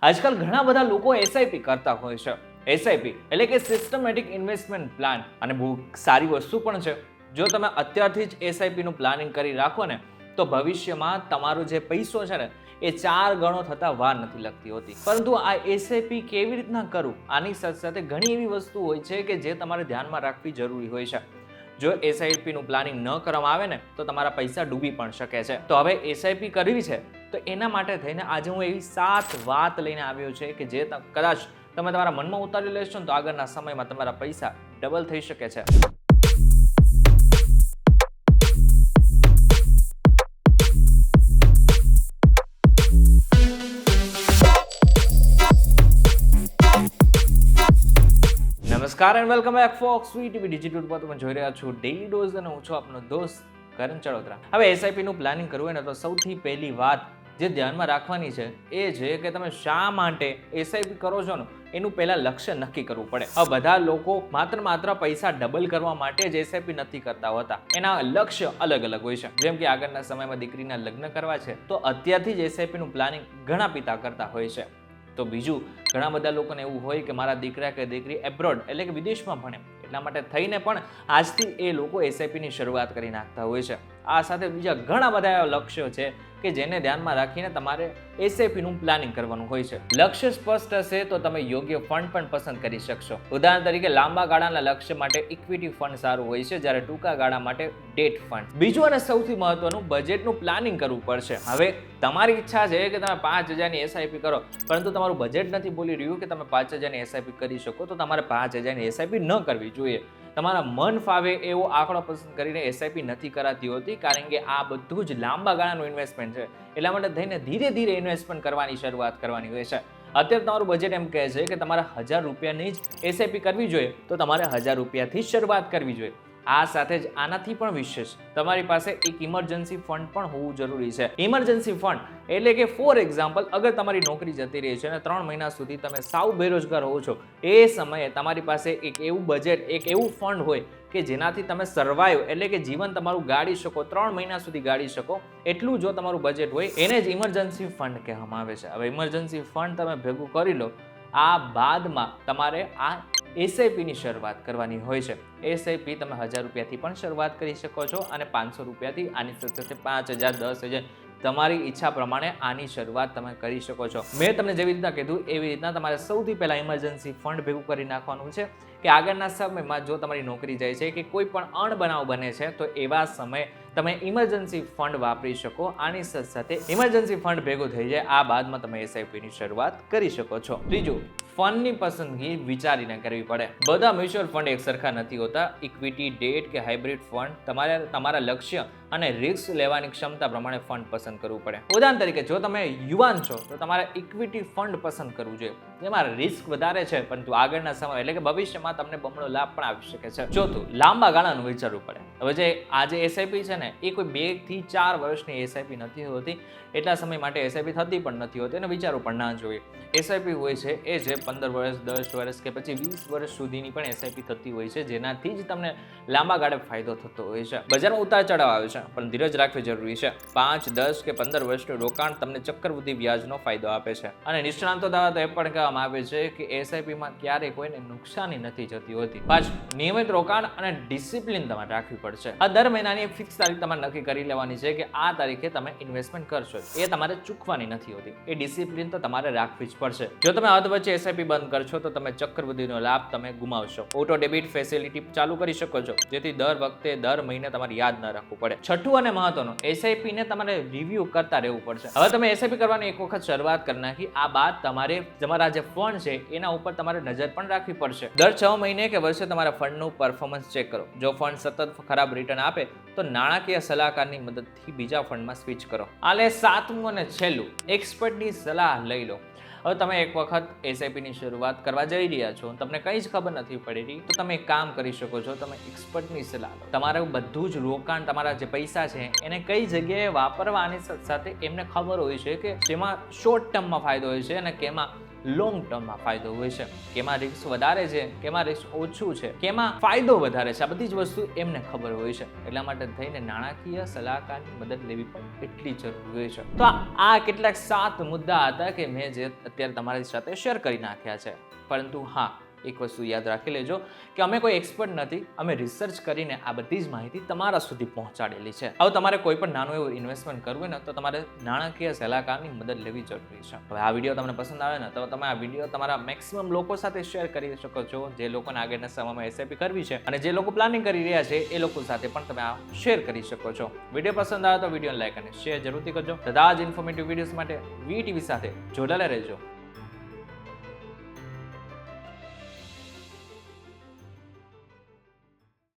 આજકાલ ઘણા બધા લોકો એસઆઈપી કરતા હોય છે. એસઆઈપી એટલે કે સિસ્ટમેટિક ઇન્વેસ્ટમેન્ટ પ્લાન, અને બહુ સારી વસ્તુ પણ છે. જો તમે અત્યારથી જ એસઆઈપી નું પ્લાનિંગ કરી રાખો ને, તો ભવિષ્યમાં તમારો જે પૈસો છે ને એ 4 ગણો થતા વાર નથી લાગતી હોતી. પરંતુ આ એસઆઈપી કેવી રીતના કરવું, આની સાથે સાથે ઘણી એવી વસ્તુ હોય છે કે જે તમારે ધ્યાનમાં રાખવી જરૂરી હોય છે. જો એસઆઈપી નું પ્લાનિંગ ન કરવામાં આવે ને, તો તમારા પૈસા ડૂબી પણ શકે છે. તો હવે એસઆઈપી કરવી છે, તો એના માટે થઈને આજે હું એવી 7 વાત લઈને આવ્યો છે કે જે કદાચ તમે તમારા મનમાં ઉતારી લેશો ને, તો આગળના સમયમાં તમારા પૈસા ડબલ થઈ શકે છે. નમસ્કાર and welcome back folks VTV digital પર તમે જોઈ રહ્યા છો ડેઈલી ડોઝ, અને હું છું આપનો દોસ્ત કરણ ચડોતરા. હવે એસઆઈપી નું પ્લાનિંગ કરવું હોય ને, તો સૌથી પહેલી વાત જે ધ્યાનમાં રાખવાની છે એ છે કે તમે શા માટે એસઆઈપી કરો છો ને, એનું પહેલા લક્ષ્ય નક્કી કરવું પડે. હવે બધા લોકો માત્ર પૈસા ડબલ કરવા માટે જ એસઆઈપી નથી કરતા હોતા. એના લક્ષ્ય અલગ અલગ હોય છે. જેમ કે આગળના સમયમાં દીકરીના લગ્ન કરવા છે, તો અત્યારથી જ એસઆઈપી નું પ્લાનિંગ ઘણા પિતા કરતા હોય છે. તો બીજું, ઘણા બધા લોકોને એવું હોય કે મારા દીકરા કે દીકરી એબ્રોડ એટલે કે વિદેશમાં ભણે, એટલા માટે થઈને પણ આજથી એ લોકો એસઆઈપીની શરૂઆત કરી નાખતા હોય છે. આ સાથે બીજા ઘણા બધા એવા લક્ષ્યો છે કે જેને ધ્યાનમાં રાખીને તમારે એસઆઈપીનું પ્લાનિંગ કરવાનું હોય છે. લક્ષ્ય સ્પષ્ટ હશે તો તમે યોગ્ય ફંડ પણ પસંદ કરી શકશો. ઉદાહરણ તરીકે લાંબા ગાળાના લક્ષ્ય માટે ઇક્વિટી ફંડ સારું હોય છે, જ્યારે ટૂંકા ગાળા માટે ડેટ ફંડ. બીજું અને સૌથી મહત્વનું, બજેટનું પ્લાનિંગ કરવું પડશે. હવે તમારી ઈચ્છા છે કે તમે 5000ની એસઆઈપી કરો, પરંતુ તમારું બજેટ નથી બોલી રહ્યું કે તમે 5000ની એસઆઈપી કરી શકો, તો તમારે 5000ની એસઆઈપી ન કરવી જોઈએ. તમારા મન ફાવે એવો આંકડો પસંદ કરીને એસઆઈપી નથી કરાતી હોતી, કારણ કે આ બધું જ લાંબા ગાળાનું ઇન્વેસ્ટમેન્ટ છે. એટલા માટે થઈને ધીરે ધીરે ઇન્વેસ્ટમેન્ટ કરવાની શરૂઆત કરવાની હોય છે. અત્યારે તમારું બજેટ એમ કહે છે કે તમારે 1000 રૂપિયાની જ એસઆઈપી કરવી જોઈએ, તો તમારે 1000 રૂપિયાથી જ શરૂઆત કરવી જોઈએ. આ સાથે જ આનાથી પણ વિશેષ તમારી પાસે એક ઇમરજન્સી ફંડ પણ હોવું જરૂરી છે. ઇમરજન્સી ફંડ એટલે કે ફોર એક્ઝામ્પલ, અગર તમારી નોકરી જતી રહી છે અને 3 મહિના સુધી તમે સાવ બેરોજગાર હોવ છો, એ સમયે તમારી પાસે એક એવું બજેટ, એક એવું ફંડ હોય કે જેનાથી તમે સર્વાઈવ એટલે કે જીવન તમારું ગાળી શકો, 3 મહિના સુધી ગાળી શકો, એટલું જો તમારું બજેટ હોય, એને જ ઇમરજન્સી ફંડ કહેવામાં આવે છે. હવે ઇમરજન્સી ફંડ તમે ભેગું કરી લો, આ બાદમાં તમારે આ એસઆઈપીની શરૂઆત કરવાની હોય છે. એસઆઈપી તમે 1000 રૂપિયાથી પણ શરૂઆત કરી શકો છો, અને 500 રૂપિયાથી, આની સાથે 5000, 10000, તમારી ઈચ્છા પ્રમાણે આની શરૂઆત તમે કરી શકો છો. મેં તમને જેવી રીતના કીધું એવી રીતના તમારે સૌથી પહેલા ઇમરજન્સી ફંડ ભેગું કરી નાખવાનું છે કે આગળના સમયમાં જો તમારી નોકરી જાય છે કે કોઈ પણ અણબનાવ બને છે, તો એવા સમયે તમે ઇમરજન્સી ફંડ વાપરી શકો. આની સાથે ઇમરજન્સી ફંડ ભેગું થઈ જાય, આ બાદમાં તમે એસઆઈપીની શરૂઆત કરી શકો છો. ત્રીજું, ફંડની પસંદગી વિચારીને કરવી પડે. બધા મ્યુચ્યુઅલ ફંડ એક સરખા નથી હોતા. ઇક્વિટી, ડેટ કે હાઇબ્રિડ ફંડ, તમારા લક્ષ્ય અને રિસ્ક લેવાની ક્ષમતા પ્રમાણે ફંડ પસંદ કરવું પડે. ઉદાહરણ તરીકે, જો તમે યુવાન છો તો તમારે ઇક્વિટી ફંડ પસંદ કરવું જોઈએ, જેમાં રિસ્ક વધારે છે, પરંતુ આગળના સમય એટલે કે ભવિષ્યમાં તમને બમણો લાભ પણ આવી શકે છે. ચોથું, લાંબા ગાળાનું વિચારવું પડે. હવે જે આજે એસઆઈપી છે ને, એ કોઈ 2 થી 4 વર્ષની એસઆઈપી નથી હોતી. એટલા સમય માટે એસઆઈપી થતી પણ નથી હોતી, અને વિચારવું પણ ના જોઈએ. એસઆઈપી હોય છે એ જે 15 વર્ષ, 10 વર્ષ કે પછી 20 વર્ષ સુધીની પણ એસઆઈપી થતી હોય છે, જેનાથી જ તમને લાંબા ગાળે ફાયદો થતો હોય છે. બજારમાં ઉતાર ચઢાવ આવે છે, પણ ધીરજ રાખવી જરૂરી છે. 5, 10 કે 15 વર્ષનું રોકાણ તમને ચક્રવૃદ્ધિ વ્યાજનો ફાયદો આપે છે. અને નિષ્ણાતો દ્વારા તો એ પણ કહેવામાં આવે છે કે એસઆઈપીમાં ક્યારેય કોઈને નુકસાની નથી જતી હોતી. પાછું નિયમિત રોકાણ અને ડિસિપ્લિન તમારે રાખવી પડશે. આ દર મહિનાની ફિક્સ તારીખ તમારે નક્કી કરી લેવાની છે કે આ તારીખે તમે ઇન્વેસ્ટમેન્ટ કરશો. એ તમારે ચૂકવાની નથી હોતી. એ ડિસિપ્લિન તો તમારે રાખવી જ પડશે. જો તમે અધ વચ્ચે એસઆઈપી બંધ કરશો, તો તમે ચક્રવૃદ્ધિનો લાભ તમે ગુમાવશો. ઓટો ડેબિટ ફેસિલિટી ચાલુ કરી શકો છો, જેથી દર મહિને તમારે યાદ ન રાખવું પડે. છઠ્ઠું અને મહત્વનું, એસઆઈપી ને તમારે રિવ્યુ કરતા રહેવું પડશે. હવે તમે એસઆઈપી કરવાની એક વખત શરૂઆત કરી નાખી, આ બાદ તમારે તમારા જે ફંડ છે એના ઉપર તમારે નજર પણ રાખવી પડશે. દર 6 મહિને કે વર્ષે તમારા ફંડનું પરફોર્મન્સ ચેક કરો. જો ફંડ સતત ખરાબ રિટર્ન આપે, તો નાણાકીય સલાહકારની મદદથી બીજા ફંડમાં સ્વિચ કરો. આલે 7મું અને છેલ્લું, એક્સપર્ટની સલાહ લઈ લો. હવે તમે એક વખત એસઆઈપીની શરૂઆત કરવા જઈ રહ્યા છો, તમને કંઈ જ ખબર નથી પડી રહી, તો તમે એક કામ કરી શકો છો, તમે એક્સપર્ટની સલાહ લો. તમારું બધું જ રોકાણ, તમારા જે પૈસા છે એને કઈ જગ્યાએ વાપરવાની સાથે એમને ખબર હોય છે કે જેમાં શોર્ટ ટર્મમાં ફાયદો હોય છે અને કેમાં લોંગ ટર્મમાં ફાયદો હોય છે, કેમાં રિસ્ક વધારે છે, કેમાં રિસ્ક ઓછું છે, કેમાં ફાયદો વધારે છે, આ બધી જ વસ્તુ એમને ખબર હોય છે. એટલા માટે થઈને નાણાકીય સલાહકારની મદદ લેવી પણ એટલી જરૂરી હોય છે. તો આ કેટલાક 7 મુદ્દા હતા કે મેં જે અત્યારે તમારી સાથે શેર કરી નાખ્યા છે. પરંતુ હા, એક વસ્તુ યાદ રાખી લેજો કે અમે કોઈ એક્સપર્ટ નથી, અમે રિસર્ચ કરીને આ બધી જ માહિતી તમારા સુધી પહોંચાડેલી છે. હવે તમારે કોઈ પણ નાનું એવું ઇન્વેસ્ટમેન્ટ કરવું હોય ને તો તમારે નાણાકીય સલાહકારની મદદ લેવી જરૂરી છે. હવે આ વિડીયો તમને પસંદ આવે ને તો તમે આ વિડીયો તમારા મેક્સિમમ લોકો સાથે શેર કરી શકો છો, જે લોકોને આગળના સમયમાં એસઆઈપી કરવી છે અને જે લોકો પ્લાનિંગ કરી રહ્યા છે એ લોકો સાથે પણ તમે આ શેર કરી શકો છો. વિડીયો પસંદ આવે તો વિડીયોને લાઈક અને શેર જરૂરથી કરજો. બધા જ ઇન્ફોર્મેટિવ વિડીયોઝ માટે વીટીવી સાથે જોડાયેલા રહેજો.